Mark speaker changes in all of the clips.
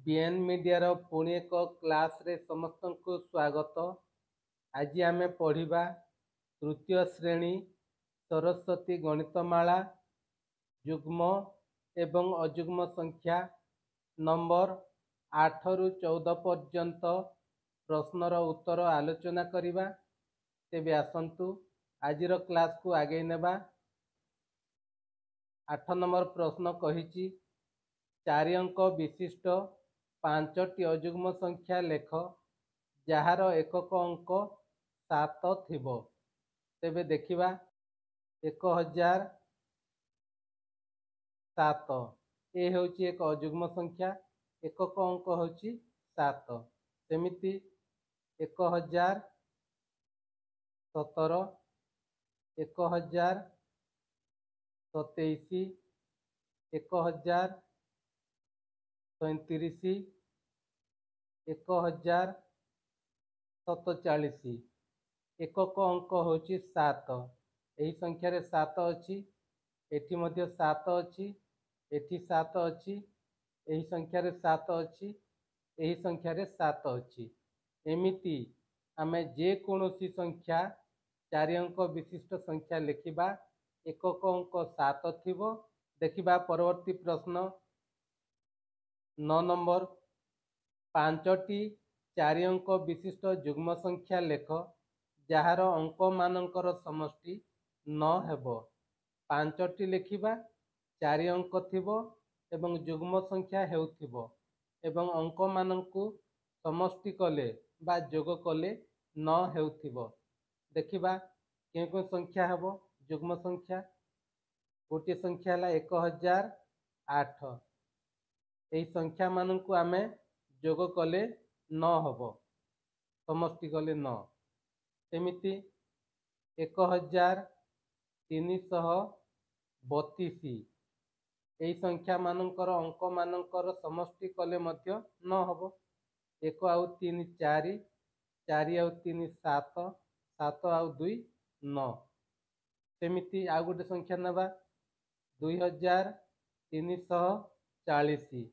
Speaker 1: BN media रो पुणी एक class रे समस्त को स्वागत। आज आम पढ़ा तृतीय श्रेणी सरस्वती गणितमाला युग्म एवं अयुग्म संख्या नंबर 8 रु 14 पर्यंत प्रश्नर उत्तर आलोचना करिबा। तेबे आसंतु आजिर क्लास को आगे नेबा। 8 नंबर प्रश्न कहिछि 4 अंक विशिष्ट 5टी अयुग्म संख्या लेख जार एकक अंक 7 थिबो। तेबे देखिबा 1007 ए होची एक अयुग्म संख्या, एकक अंक होची 7। सेमिति 1017 1027 1037 1047 एकक अंक होची 7। एही संख्या रे 7 अछि, एठी मध्ये 7 अछि, एठी 7 अछि, एही संख्या रे 7 अछि, एही संख्या रे 7 अछि। एमिति आमे जे कोनोसी संख्या 4 अंक विशिष्ट संख्या लिखिबा, एकक अंक 7 थिबो। देखिबा परवर्ती प्रश्न 9 नंबर 5टी 4 अंक विशिष्ट युग्म संख्या लेख जार अंक मानकर समष्टि 9 हेबो। 5टी लिखिबा, 4 अंक थिबो एवं युग्म संख्या हेउथिबो एवं अंक मानकु समष्टि कले बा जोग कले 9 हेउथिबो। देखिबा केउ संख्या हेबो युग्म संख्या। गोटे संख्या हला 1008। एही संख्या मानकु आमे जोग कले 9 हबो, समष्टि कले 9। सेमिति 1332 एही संख्या मानकर अंक मानकर समष्टि कले मध्य 9 हबो। 1 आउ 3 4, 4 आउ 3 7, 7 आउ 2 9। सेमिति आउ गोटे संख्या नबा 2340।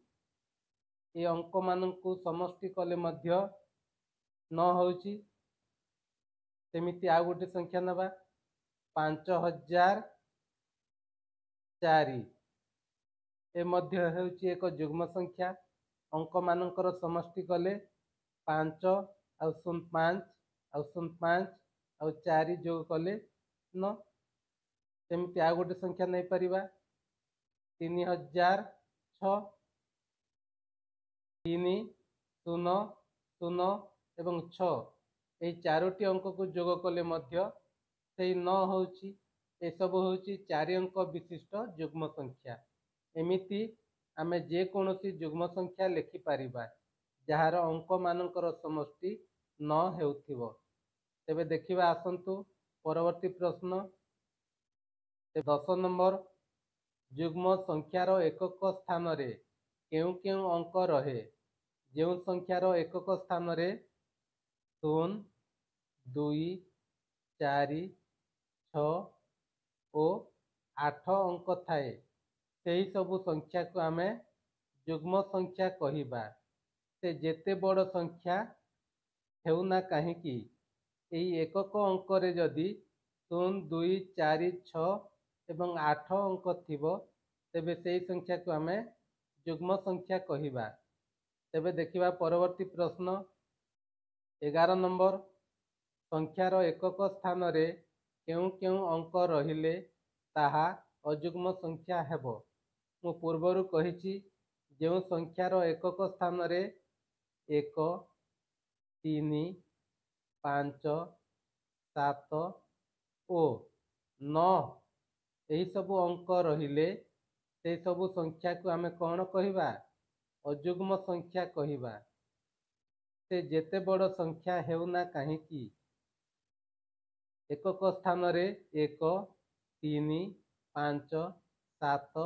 Speaker 1: ए अंक मानकु समष्टि कले मध्य 9 होउची। सेमिति आउ गोटे संख्या नबा 5004। ए मध्य हेउची एक युग्म संख्या, अंक मानकर समष्टि कले 5 आउ 05 आउ 05 आउ 4 जोग कले 9। सेमिति आउ गोटे संख्या नै परिबा 3006। 3 0 0 एवं 6 ए चारोटी अंक को जोग कले मध्य सेई 9 होउची। ए सब होउची 4 अंक विशिष्ट युग्म संख्या। एमिति आमे जे कोनोसी युग्म संख्या लिखि पारिबा जार अंक मानकर समष्टि 9 हेउथिबो। तेबे देखिबा आसंतु परवर्ती प्रश्न 10 नंबर युग्म संख्यार एकक स्थान रे केउ केउ अंक रहे। जेउ संख्यार एकक स्थान रे 0 2 4 6 ओ 8 अंक थाए सेही सबु संख्या को आमे युग्म संख्या कहिबा। से जेते बड़ संख्या हेउना काहेकि एही एकक अंक रे जदि 0 2 4 6 एवं 8 अंक थिबो तेबे सेही संख्या को आमे युग्म संख्या कहिबा। तेबे देखिबा परवर्ती प्रश्न 11 नंबर संख्यार एकक स्थान रे केउ केउ अंक रहिले ताहा अयुग्म संख्या हेबो। मु पूर्वरु कहिछि जेउ संख्यार एकक स्थान रे 1 3 5 7 ओ 9 एही सबु अंक रहिले से सबु संख्या को आमे कोन कहिबा अयुग्म संख्या कहिबा। से जेते बड़ संख्या हेउना काहेकि एकक स्थान रे 1 3 5 7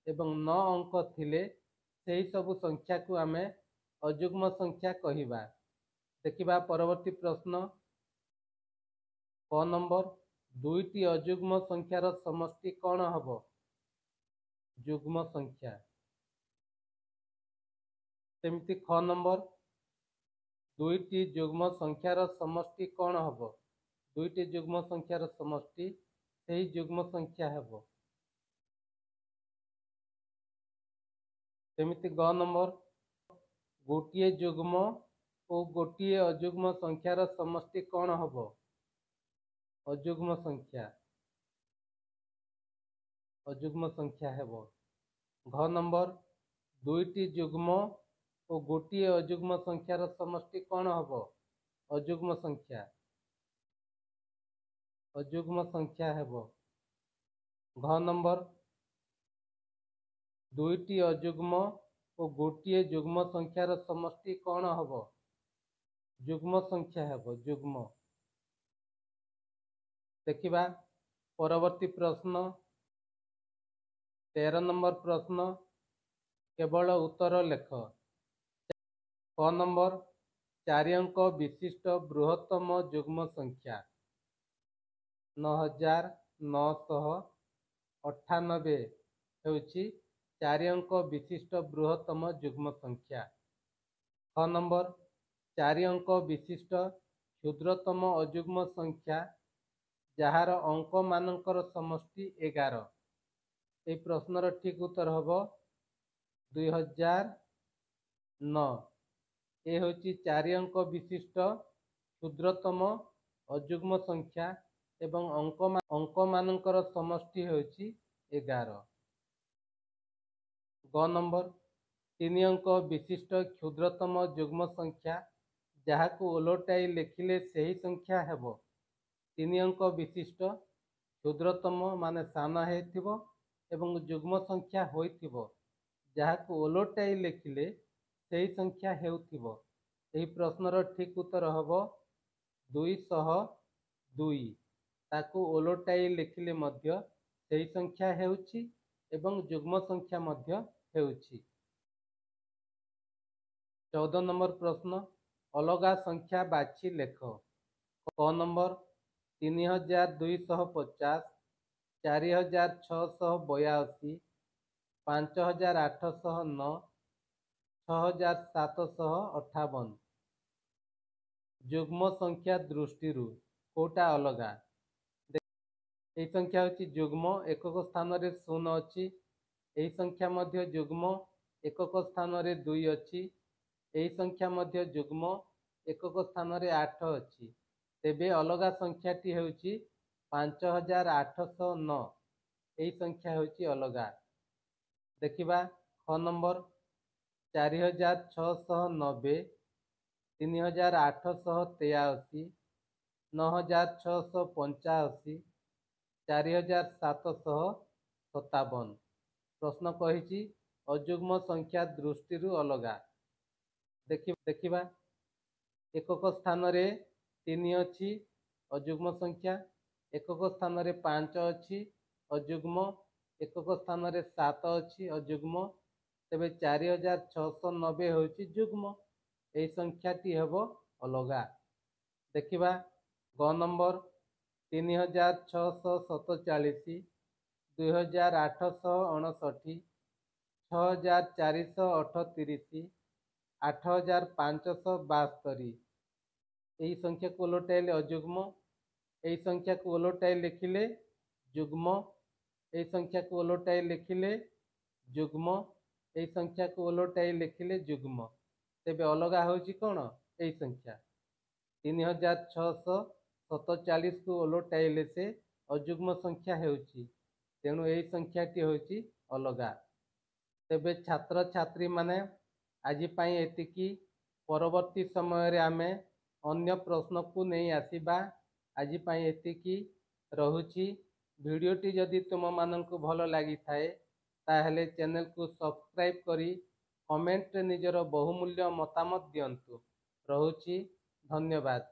Speaker 1: एवं 9 अंक थिले सेही सबु संख्या को आमे अयुग्म संख्या कहिबा। देखिबा परवर्ती प्रश्न 6 नंबर दुईटी अयुग्म संख्यार समष्टि कौन हबो? युग्म संख्या ସେମିତି ख ନମ୍ବର, ଦୁଇଟି ଯୁଗ୍ମ ସଂଖ୍ୟାର ସମଷ୍ଟି କ'ଣ ହେବ? ଦୁଇଟି ଯୁଗ୍ମ ସଂଖ୍ୟାର ସମଷ୍ଟି ସେହି ଯୁଗ୍ମ ସଂଖ୍ୟା ହେବ। ସେମିତି ଗ ନମ୍ବର, ଗୋଟିଏ ଯୁଗ୍ମ ଓ ଗୋଟିଏ ଅଯୁଗ୍ମ ସଂଖ୍ୟାର ସମଷ୍ଟି କ'ଣ ହେବ? ଅଯୁଗ୍ମ ସଂଖ୍ୟା ହେବ। ଘ ନମ୍ବର, ଦୁଇଟି ଯୁଗ୍ମ ଓ ଗୋଟିଏ ଅଯୁଗ୍ମ ସଂଖ୍ୟାର ସମଷ୍ଟି କ'ଣ ହେବ? ଅଯୁଗ୍ମ ସଂଖ୍ୟା ହେବ। ଘ ନମ୍ବର, ଦୁଇଟି ଅଯୁଗ୍ମ ଓ ଗୋଟିଏ ଯୁଗ୍ମ ସଂଖ୍ୟାର ସମଷ୍ଟି କ'ଣ ହେବ? ଯୁଗ୍ମ ସଂଖ୍ୟା ହେବ। ଯୁଗ୍ମ। ଦେଖିବା ପରବର୍ତ୍ତୀ ପ୍ରଶ୍ନ 13 ନମ୍ବର ପ୍ରଶ୍ନ, କେବଳ ଉତ୍ତର ଲେଖ। କ ନମ୍ବର, 4 ଅଙ୍କ ବିଶିଷ୍ଟ ବୃହତ୍ତମ ଯୁଗ୍ମ ସଂଖ୍ୟା 9998 ହେଉଛି 4 ଅଙ୍କ ବିଶିଷ୍ଟ ବୃହତ୍ତମ ଯୁଗ୍ମ ସଂଖ୍ୟା। খ ନମ୍ବର, 4 ଅଙ୍କ ବିଶିଷ୍ଟ କ୍ଷୁଦ୍ରତମ ଅଯୁଗ୍ମ ସଂଖ୍ୟା ଯାହାର ଅଙ୍କମାନଙ୍କର ସମଷ୍ଟି 11। এই ପ୍ରଶ୍ନର ଠିକ୍ ଉତ୍ତର ହେବ 2009। ଏ ହେଉଛି 4 ଅଙ୍କ ବିଶିଷ୍ଟ କ୍ଷୁଦ୍ରତମ ଅଯୁଗ୍ମ ସଂଖ୍ୟା ଏବଂ ଅଙ୍କମାନଙ୍କର ସମଷ୍ଟି ହେଉଛି 11। ଗ ନମ୍ବର, 3 ଅଙ୍କ ବିଶିଷ୍ଟ କ୍ଷୁଦ୍ରତମ ଯୁଗ୍ମ ସଂଖ୍ୟା ଯାହାକୁ ଓଲଟାଇ ଲେଖିଲେ ସେହି ସଂଖ୍ୟା ହେବ। 3 ଅଙ୍କ ବିଶିଷ୍ଟ କ୍ଷୁଦ୍ରତମ ମାନେ ସାନ ହେଇଥିବ ଏବଂ ଯୁଗ୍ମ ସଂଖ୍ୟା ହୋଇଥିବ ଯାହାକୁ ଓଲଟାଇ ଲେଖିଲେ ସେହି ସଂଖ୍ୟା ହେଉଥିବ। ଏହି ପ୍ରଶ୍ନର ଠିକ୍ ଉତ୍ତର ହେବ 202। ତାକୁ ଓଲଟାଇ ଲେଖିଲେ ମଧ୍ୟ ସେହି ସଂଖ୍ୟା ହେଉଛି ଏବଂ ଯୁଗ୍ମ ସଂଖ୍ୟା ମଧ୍ୟ ହେଉଛି। 14 ନମ୍ବର ପ୍ରଶ୍ନ, ଅଲଗା ସଂଖ୍ୟା ବାଛି ଲେଖ। କ ନମ୍ବର, 3250, 4682, 5809, 6758। ଯୁଗ୍ମ ସଂଖ୍ୟା ଦୃଷ୍ଟିରୁ କୋଉଟା ଅଲଗା? ଏହି ସଂଖ୍ୟା ହେଉଛି ଯୁଗ୍ମ, ଏକକ ସ୍ଥାନରେ 0 ଅଛି। ଏହି ସଂଖ୍ୟା ମଧ୍ୟ ଯୁଗ୍ମ, ଏକକ ସ୍ଥାନରେ 2 ଅଛି। ଏହି ସଂଖ୍ୟା ମଧ୍ୟ ଯୁଗ୍ମ, ଏକକ ସ୍ଥାନରେ 8 ଅଛି। ତେବେ ଅଲଗା ସଂଖ୍ୟାଟି ହେଉଛି 5809। ଏହି ସଂଖ୍ୟା ହେଉଛି ଅଲଗା। ଦେଖିବା খ ନମ୍ବର, 4690, 3883, 9685, 4757। ପ୍ରଶ୍ନ କହିଛି ଅଯୁଗ୍ମ ସଂଖ୍ୟା ଦୃଷ୍ଟିରୁ ଅଲଗା। ଦେଖିବା ଏକକ ସ୍ଥାନରେ 3 ଅଛି ଅଯୁଗ୍ମ ସଂଖ୍ୟା, ଏକକ ସ୍ଥାନରେ 5 ଅଛି ଅଯୁଗ୍ମ, ଏକକ ସ୍ଥାନରେ 7 ଅଛି ଅଯୁଗ୍ମ। ତେବେ 4690 ହେଉଛି ଯୁଗ୍ମ। ଏହି ସଂଖ୍ୟାଟି ହେବ ଅଲଗା। ଦେଖିବା ଗ ନମ୍ବର, 3647, 2859, 6438, 8572। ଏହି ସଂଖ୍ୟାକୁ ଓଲଟାଇଲେ ଅଯୁଗ୍ମ, ଏହି ସଂଖ୍ୟାକୁ ଓଲଟାଇ ଲେଖିଲେ ଯୁଗ୍ମ, ଏହି ସଂଖ୍ୟାକୁ ଓଲଟାଇ ଲେଖିଲେ ଯୁଗ୍ମ, ଏହି ସଂଖ୍ୟାକୁ ଓଲଟାଇ ଲେଖିଲେ ଯୁଗ୍ମ। ତେବେ ଅଲଗା ହେଉଛି କ'ଣ? ଏହି ସଂଖ୍ୟା 3647କୁ ଓଲଟାଇଲେ ସେ ଅଯୁଗ୍ମ ସଂଖ୍ୟା ହେଉଛି, ତେଣୁ ଏହି ସଂଖ୍ୟାଟି ହେଉଛି ଅଲଗା। ତେବେ ଛାତ୍ରଛାତ୍ରୀମାନେ ଆଜି ପାଇଁ ଏତିକି। ପରବର୍ତ୍ତୀ ସମୟରେ ଆମେ ଅନ୍ୟ ପ୍ରଶ୍ନକୁ ନେଇ ଆସିବା। ଆଜି ପାଇଁ ଏତିକି, ରହୁଛି। ଭିଡ଼ିଓଟି ଯଦି ତୁମମାନଙ୍କୁ ଭଲ ଲାଗିଥାଏ ତାହେଲେ ଚ୍ୟାନେଲକୁ ସବସ୍କ୍ରାଇବ୍ କରି କମେଣ୍ଟରେ ନିଜର ବହୁମୂଲ୍ୟ ମତାମତ ଦିଅନ୍ତୁ। ରହୁଛି, ଧନ୍ୟବାଦ।